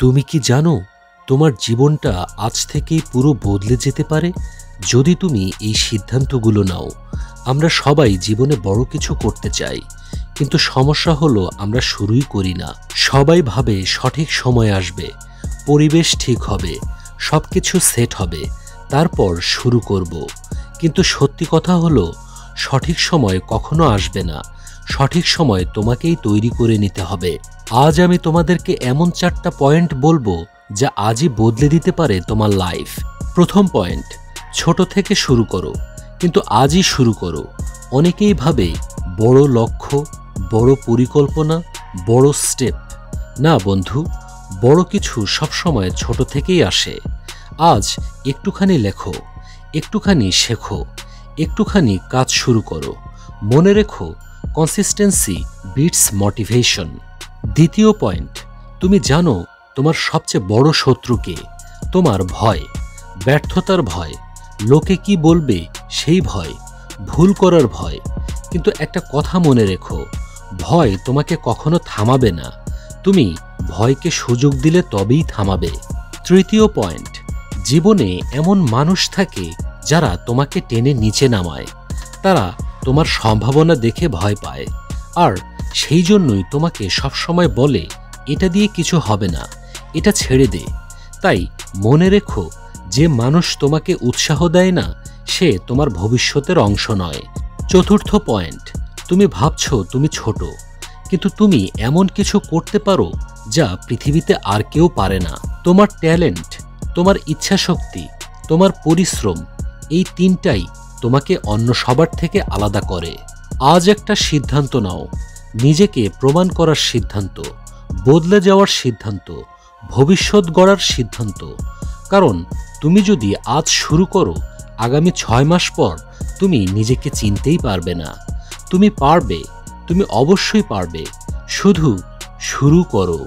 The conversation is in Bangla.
তুমি কি জানো তোমার জীবনটা আজ থেকেই পুরো বদলে যেতে পারে যদি তুমি এই সিদ্ধান্তগুলো নাও। আমরা সবাই জীবনে বড় কিছু করতে চাই, কিন্তু সমস্যা হলো আমরা শুরুই করি না। সবাই ভাবে সঠিক সময় আসবে, পরিবেশ ঠিক হবে, সবকিছু সেট হবে, তারপর শুরু করব। কিন্তু সত্যি কথা হলো সঠিক সময় কখনো আসবে না। সঠিক সময় তোমাকেই তৈরি করে নিতে হবে। আজ আমি তোমাদেরকে এমন 4টা পয়েন্ট বলবো যা আজই বদলে দিতে পারে তোমার লাইফ। প্রথম পয়েন্ট, ছোট থেকে শুরু করো, কিন্তু আজই শুরু করো। অনেকেই ভাবে বড় লক্ষ্য, বড় পরিকল্পনা, বড় স্টেপ। না বন্ধু, বড় কিছু সবসময় ছোট থেকেই আসে। আজ একটুখানি লেখো, একটুখানি শেখো, একটুখানি কাজ শুরু করো। মনে রেখো, কনসিস্টেন্সি বিটস মোটিভেশন। দ্বিতীয় পয়েন্ট, তুমি জানো তোমার সবচেয়ে বড় শত্রু কে? তোমার ভয়, ব্যর্থতার ভয়, লোকে কি বলবে সেই ভয়, ভুল করার ভয়। কিন্তু একটা কথা মনে রেখো, ভয় তোমাকে কখনো থামাবে না। তুমি ভয়কে সুযোগ দিলে তবেই থামাবে। তৃতীয় পয়েন্ট, জীবনে এমন মানুষ থাকে যারা তোমাকে টেনে নিচে নামায়। তারা তোমার সম্ভাবনা দেখে ভয় পায়, আর সেই জন্যই তোমাকে সবসময় বলে এটা দিয়ে কিছু হবে না, এটা ছেড়ে দে। তাই মনে রেখো, যে মানুষ তোমাকে উৎসাহ দেয় না সে তোমার ভবিষ্যতের অংশ নয়। চতুর্থ পয়েন্ট, তুমি ভাবছো তুমি ছোট, কিন্তু তুমি এমন কিছু করতে পারো যা পৃথিবীতে আর কেউ পারে না। তোমার ট্যালেন্ট, তোমার ইচ্ছাশক্তি, তোমার পরিশ্রম, এই 3টাই তোমাকে অন্য সবার থেকে আলাদা করে। আজ একটা সিদ্ধান্ত নাও, নিজেকে প্রমাণ করার সিদ্ধান্ত, বদলে যাওয়ার সিদ্ধান্ত, ভবিষ্যৎ গড়ার সিদ্ধান্ত। কারণ তুমি যদি আজ শুরু করো, আগামী 6 মাস পর তুমি নিজেকে চিনতেই পারবে না। তুমি পারবে, তুমি অবশ্যই পারবে। শুধু শুরু করো।